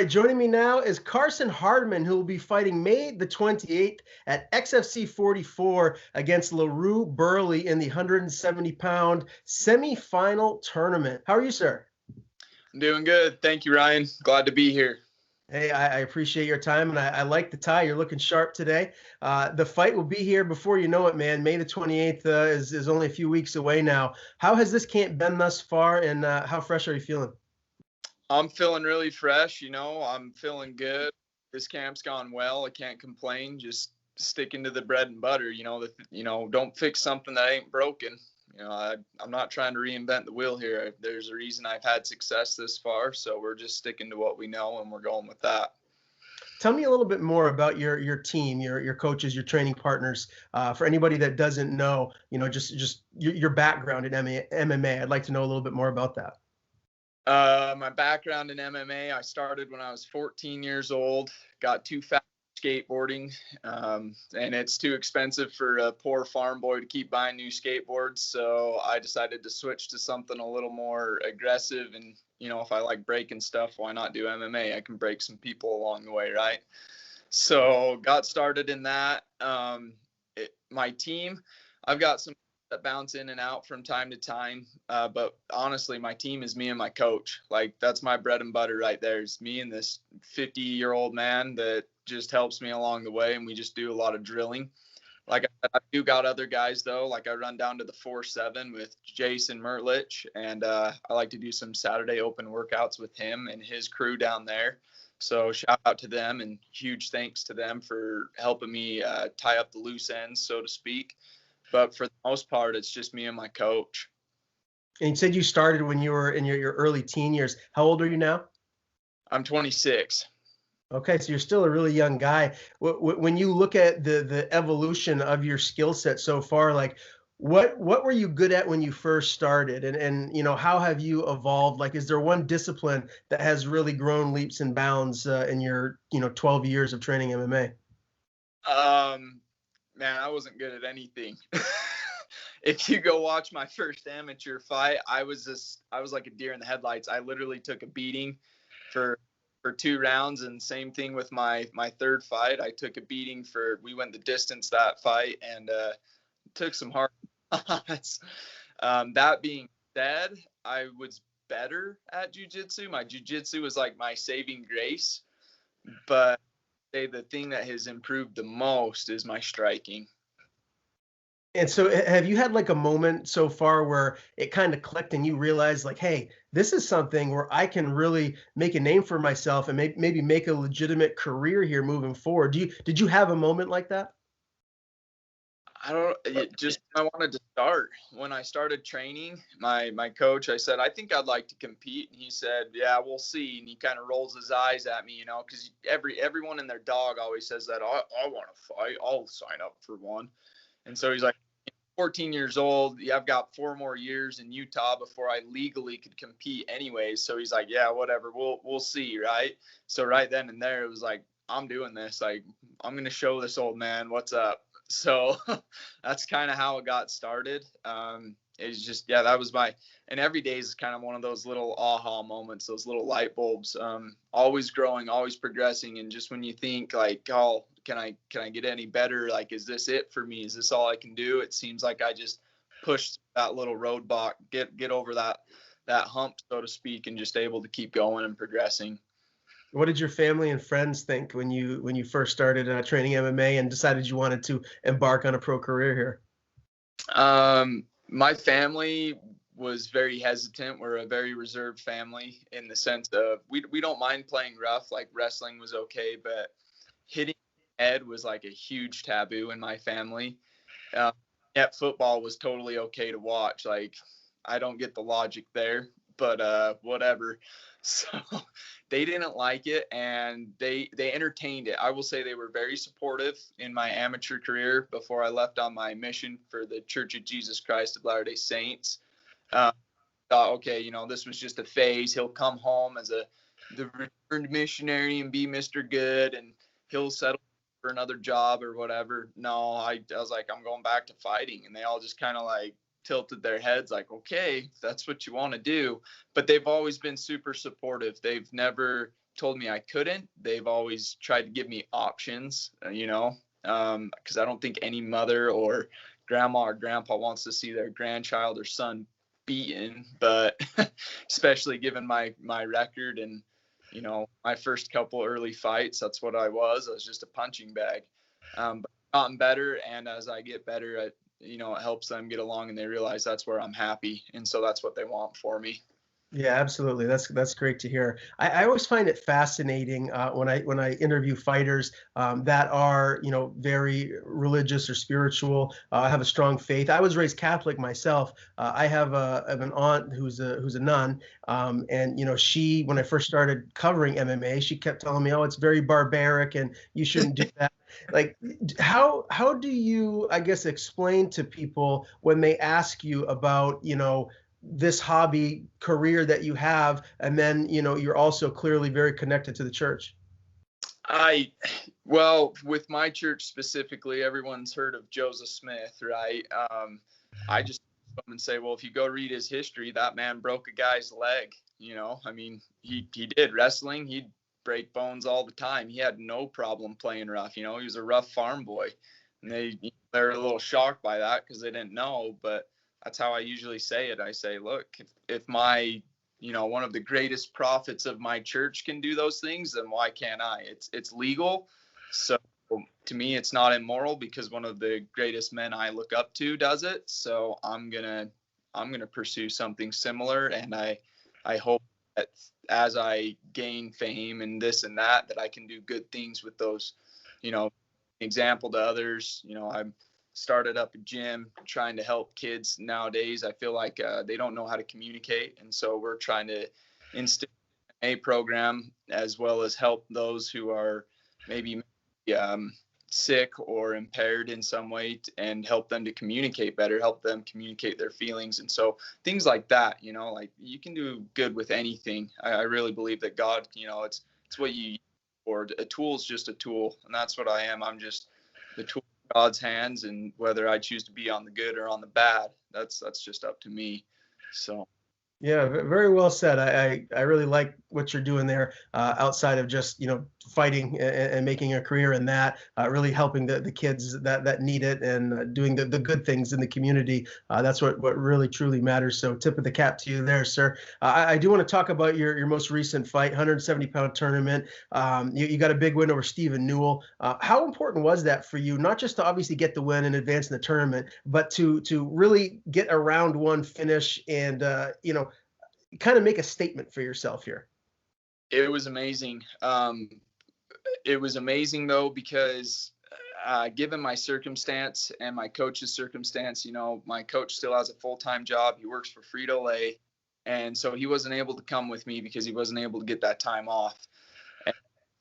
right, joining me now is Carson Hardman, who will be fighting May the 28th at XFC 44 against LaRue Burley in the 170-pound semifinal tournament. How are you, sir? I'm doing good. Thank you, Ryan. Glad to be here. Hey, I appreciate your time, and I like the tie. You're looking sharp today. The fight will be here before you know it, man. May the 28th is only a few weeks away now. How has this camp been thus far, and how fresh are you feeling? I'm feeling really fresh. I'm feeling good. This camp's gone well. I can't complain. Just sticking to the bread and butter. Don't fix something that ain't broken. I'm not trying to reinvent the wheel here. There's a reason I've had success this far, so we're just sticking to what we know, and we're going with that. Tell me a little bit more about your team, your coaches, your training partners. For anybody that doesn't know, just your background in MMA. I'd like to know a little bit more about that. My background in MMA, I started when I was 14 years old, got too fat skateboarding, and it's too expensive for a poor farm boy to keep buying new skateboards. So I decided to switch to something a little more aggressive. And, if I like breaking stuff, why not do MMA? I can break some people along the way, right? So got started in that. My team, I've got some that bounce in and out from time to time. But honestly, my team is me and my coach. Like, that's my bread and butter right there. It's me and this 50-year-old man that just helps me along the way. And we just do a lot of drilling. Like, I do got other guys, though. Like, I run down to the 4-7 with Jason Mertlich. And I like to do some Saturday open workouts with him and his crew down there. So shout out to them, and huge thanks to them for helping me tie up the loose ends, so to speak. But for the most part, it's just me and my coach. And you said you started when you were in your early teen years. How old are you now? I'm 26. Okay, so you're still a really young guy. When you look at the evolution of your skill set so far, like what were you good at when you first started, and how have you evolved? Like, is there one discipline that has really grown leaps and bounds in your 12 years of training MMA? Man, I wasn't good at anything. If you go watch my first amateur fight, I was like a deer in the headlights. I literally took a beating for 2 rounds, and same thing with my third fight. I took a beating we went the distance that fight, and took some hard shots. That being said, I was better at jiu-jitsu. My jiu-jitsu was like my saving grace, but the thing that has improved the most is my striking. And so have you had like a moment so far where it kind of clicked and you realized, like, hey, this is something where I can really make a name for myself and maybe make a legitimate career here moving forward? Did you have a moment like that? I wanted to start. When I started training, my coach, I said, I think I'd like to compete. And he said, yeah, we'll see. And he kind of rolls his eyes at me, because everyone and their dog always says that, I want to fight. I'll sign up for one. And so he's like, 14 years old. I've got 4 more years in Utah before I legally could compete anyways. So he's like, yeah, whatever. We'll see. Right. So right then and there, it was like, I'm doing this. Like, I'm going to show this old man what's up. So that's kind of how it got started. It's just, that was and every day is kind of one of those little aha moments, those little light bulbs, always growing, always progressing. And just when you think like, oh, can I get any better? Like, is this it for me? Is this all I can do? It seems like I just pushed that little roadblock, get over that hump, so to speak, and just able to keep going and progressing. What did your family and friends think when you first started training MMA and decided you wanted to embark on a pro career here? My family was very hesitant. We're a very reserved family in the sense of we don't mind playing rough. Like, wrestling was okay, but hitting the head was like a huge taboo in my family. Yet football was totally okay to watch. Like, I don't get the logic there, but whatever. So they didn't like it, and they entertained it. I will say they were very supportive in my amateur career before I left on my mission for the Church of Jesus Christ of Latter-day Saints. Thought, okay, this was just a phase. He'll come home as the returned missionary and be Mr. Good, and he'll settle for another job or whatever. No, I was like, I'm going back to fighting. And they all just kind of like tilted their heads like, okay, if that's what you want to do. But they've always been super supportive. They've never told me I couldn't. They've always tried to give me options, because I don't think any mother or grandma or grandpa wants to see their grandchild or son beaten, but especially given my record and, my first couple early fights, that's what I was. I was just a punching bag. But I've gotten better, and as I get better, it helps them get along, and they realize that's where I'm happy, and so that's what they want for me. Yeah, absolutely. That's great to hear. I always find it fascinating when I interview fighters that are very religious or spiritual. Have a strong faith. I was raised Catholic myself. I have an aunt who's a nun, and she, when I first started covering MMA, she kept telling me, "Oh, it's very barbaric, and you shouldn't do that." Like, how do you, I guess, explain to people when they ask you about this hobby career that you have, and then you're also clearly very connected to the church? Well, with my church specifically, everyone's heard of Joseph Smith, right? I just come and say, well, if you go read his history, that man broke a guy's leg. I mean, he did wrestling. He'd break bones all the time. He had no problem playing rough. He was a rough farm boy, and they're a little shocked by that because they didn't know, but that's how I usually say it. I say, look, if my, one of the greatest prophets of my church can do those things, then why can't I? It's legal. So to me, it's not immoral because one of the greatest men I look up to does it. So I'm going to pursue something similar. And I hope that as I gain fame and this and that I can do good things with those, example to others. I'm started up a gym trying to help kids nowadays. I feel like they don't know how to communicate, and so we're trying to instill a program as well as help those who are maybe sick or impaired in some way, and help them to communicate better, help them communicate their feelings. And so things like that, like you can do good with anything. I really believe that God, it's what you use, or a tool is just a tool, and that's what I am. I'm just the tool in God's hands, and whether I choose to be on the good or on the bad, that's just up to me. So Yeah, very well said. I really like what you're doing there, outside of just fighting and making a career in that, really helping the kids that need it, and doing the good things in the community. That's what really truly matters. So tip of the cap to you there, sir. I do want to talk about your most recent fight, 170-pound tournament. You got a big win over Stephen Newell. How important was that for you? Not just to obviously get the win and advance in the tournament, but to really get a round one finish and kind of make a statement for yourself here? it was amazing. It was amazing though, because given my circumstance and my coach's circumstance, my coach still has a full-time job. He works for Frito-Lay. And so he wasn't able to come with me because he wasn't able to get that time off. And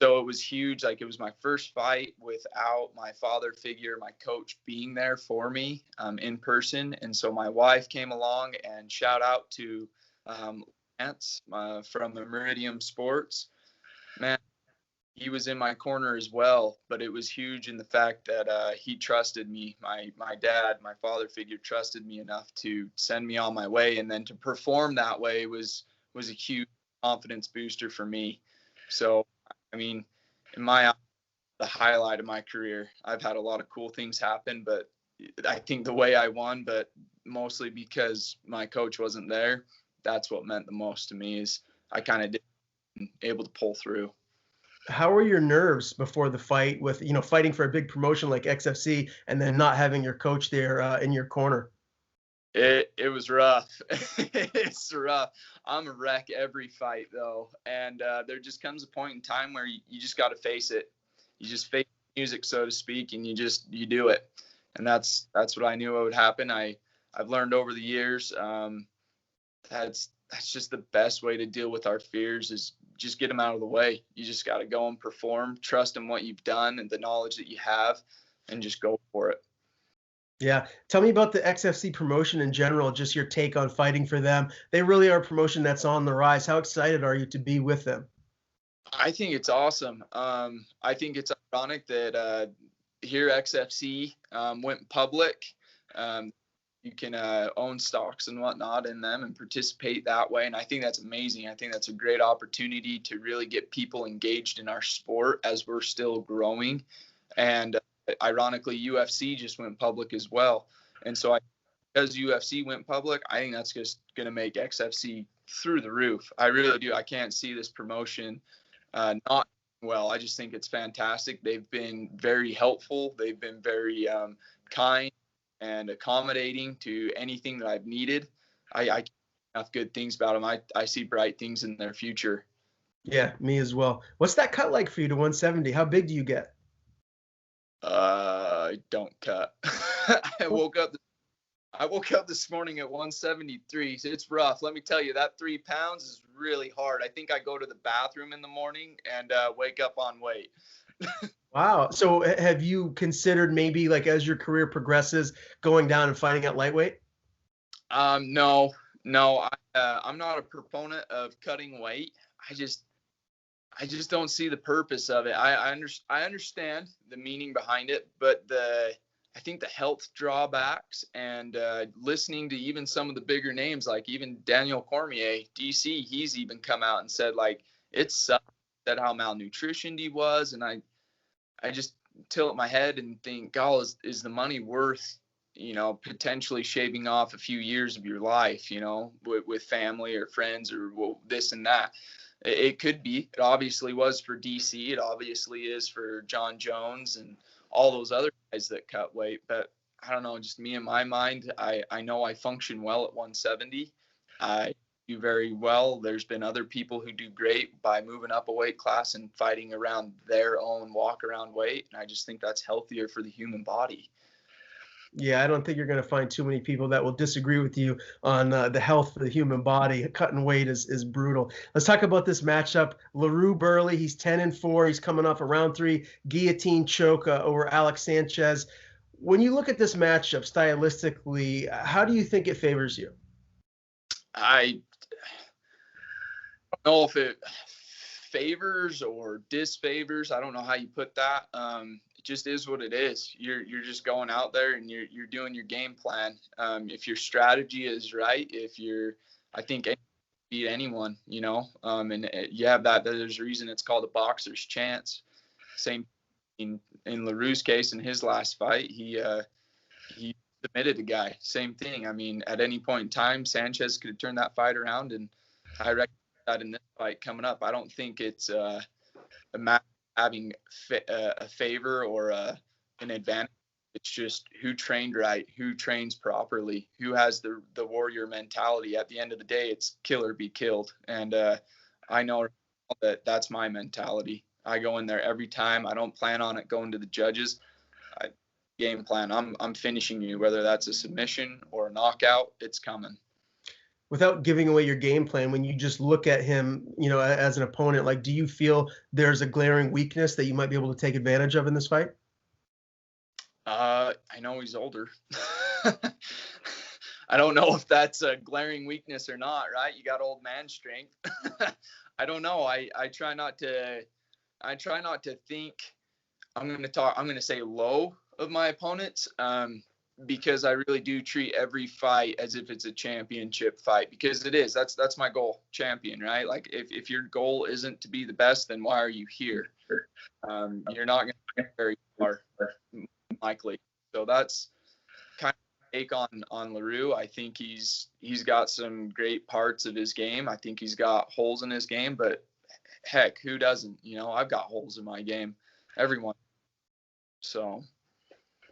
so it was huge. Like, it was my first fight without my father figure, my coach, being there for me in person. And so my wife came along, and shout out to Lance from Meridian Sports. Man, he was in my corner as well, but it was huge in the fact that he trusted me. My dad, my father figure, trusted me enough to send me on my way, and then to perform that way was a huge confidence booster for me. So, I mean, in my eyes, the highlight of my career. I've had a lot of cool things happen, but I think the way I won, but mostly because my coach wasn't there, that's what meant the most to me, is I kind of did able to pull through. How were your nerves before the fight, with fighting for a big promotion like XFC and then not having your coach there in your corner? It was rough. It's rough. I'm a wreck every fight though, and there just comes a point in time where you just got to face it. You just face music, so to speak, and you do it. And that's what I knew would happen. I've learned over the years that's just the best way to deal with our fears, is just get them out of the way. You just got to go and perform, trust in what you've done and the knowledge that you have, and just go for it. Yeah. Tell me about the XFC promotion in general, just your take on fighting for them. They really are a promotion that's on the rise. How excited are you to be with them? I think it's awesome. I think it's ironic that here XFC went public. you can own stocks and whatnot in them and participate that way. And I think that's amazing. I think that's a great opportunity to really get people engaged in our sport as we're still growing. And ironically, UFC just went public as well. And so because UFC went public, I think that's just going to make XFC through the roof. I really do. I can't see this promotion not well. I just think it's fantastic. They've been very helpful. They've been very kind and accommodating to anything that I've needed. I can't say enough good things about them. I see bright things in their future. Yeah, me as well. What's that cut like for you to 170? How big do you get? I don't cut. I woke up this morning at 173. So it's rough. Let me tell you, that 3 pounds is really hard. I think I go to the bathroom in the morning and wake up on weight. Wow. So have you considered maybe like as your career progresses, going down and fighting at lightweight? No. I'm not a proponent of cutting weight. I just don't see the purpose of it. I understand the meaning behind it, but I think the health drawbacks and listening to even some of the bigger names, like even Daniel Cormier, DC, he's even come out and said like it sucked, said how malnutritioned he was, and I just tilt my head and think, God, is the money worth, potentially shaving off a few years of your life, with family or friends or this and that. It could be. It obviously was for DC. It obviously is for John Jones and all those other guys that cut weight. But I don't know, just me in my mind, I know I function well at 170. I do very well. There's been other people who do great by moving up a weight class and fighting around their own walk around weight. And I just think that's healthier for the human body. Yeah, I don't think you're going to find too many people that will disagree with you on the health of the human body. Cutting weight is brutal. Let's talk about this matchup. LaRue Burley, he's 10-4. He's coming off a round 3 guillotine choke over Alex Sanchez. When you look at this matchup stylistically, how do you think it favors you? I don't know if it favors or disfavors. I don't know how you put that. It just is what it is. You're just going out there and you're doing your game plan. If your strategy is right, I think beat anyone, and you have that. There's a reason it's called a boxer's chance. Same in LaRue's case in his last fight, he submitted a guy. Same thing. I mean, at any point in time, Sanchez could have turned that fight around, and I reckon that in this fight coming up, I don't think it's a matter of having a favor or an advantage. It's just who trained right, who trains properly, who has the warrior mentality. At the end of the day, it's kill or be killed, and I know that's my mentality. I go in there every time. I don't plan on it going to the judges. Game plan. I'm finishing you, whether that's a submission or a knockout. It's coming. Without giving away your game plan, when you just look at him, as an opponent, like, do you feel there's a glaring weakness that you might be able to take advantage of in this fight? I know he's older. I don't know if that's a glaring weakness or not, right? You got old man strength. I don't know. I try not to think I'm going to say low of my opponents, because I really do treat every fight as if it's a championship fight, because it is. That's my goal, champion, right? Like if your goal isn't to be the best, then why are you here? You're not going to get very far, likely. So that's kind of take on LaRue. I think he's got some great parts of his game. I think he's got holes in his game, but heck, who doesn't? I've got holes in my game. Everyone. So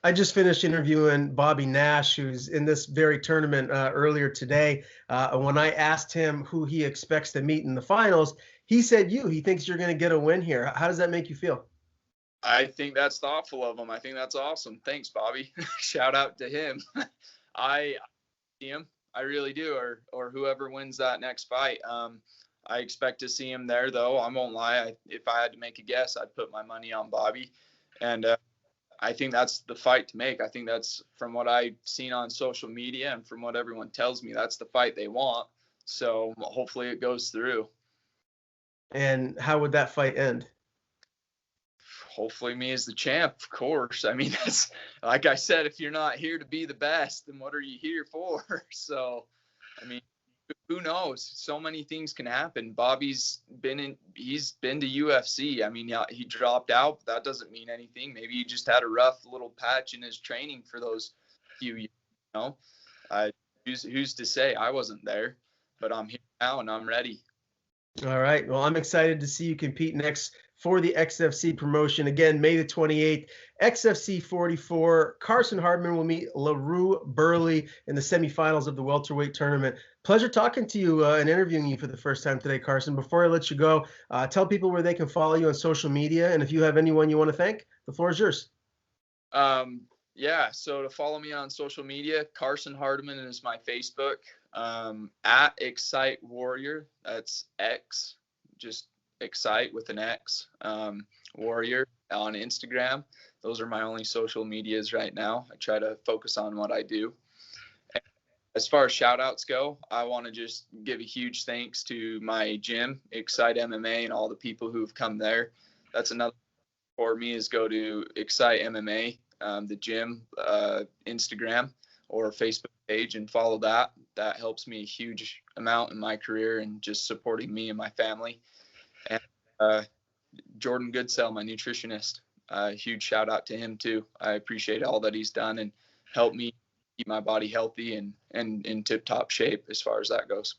I just finished interviewing Bobby Nash, who's in this very tournament earlier today. When I asked him who he expects to meet in the finals, he said he thinks you're going to get a win here. How does that make you feel? I think that's thoughtful of him. I think that's awesome. Thanks, Bobby. Shout out to him. I see him. I really do. Or whoever wins that next fight. I expect to see him there, though. I won't lie. If I had to make a guess, I'd put my money on Bobby. And I think that's the fight to make. I think that's, from what I've seen on social media and from what everyone tells me, that's the fight they want. So hopefully it goes through. And how would that fight end? hopefully me as the champ, of course. I mean, that's, like I said, if you're not here to be the best, then what are you here for? So, I mean, who knows? So many things can happen. Bobby's he's been to UFC. I mean, yeah, he dropped out, but that doesn't mean anything. Maybe he just had a rough little patch in his training for those few years, you know? Who's to say? I wasn't there, but I'm here now and I'm ready. All right. Well, I'm excited to see you compete next for the XFC promotion. Again, May the 28th, XFC 44. Carson Hardman will meet LaRue Burley in the semifinals of the welterweight tournament. Pleasure talking to you and interviewing you for the first time today, Carson. Before I let you go, tell people where they can follow you on social media. And if you have anyone you want to thank, the floor is yours. Yeah, so to follow me on social media, Carson Hardman is my Facebook. At Excite Warrior, that's X, just Excite with an X, Warrior on Instagram. Those are my only social medias right now. I try to focus on what I do. And as far as shout outs go, I want to just give a huge thanks to my gym, Excite MMA, and all the people who've come there. That's another for me, is go to Excite MMA, the gym, Instagram or Facebook page, and follow that. That helps me a huge amount in my career and just supporting me and my family. And Jordan Goodsell, my nutritionist, huge shout out to him too. I appreciate all that he's done and helped me keep my body healthy and in tip top shape as far as that goes.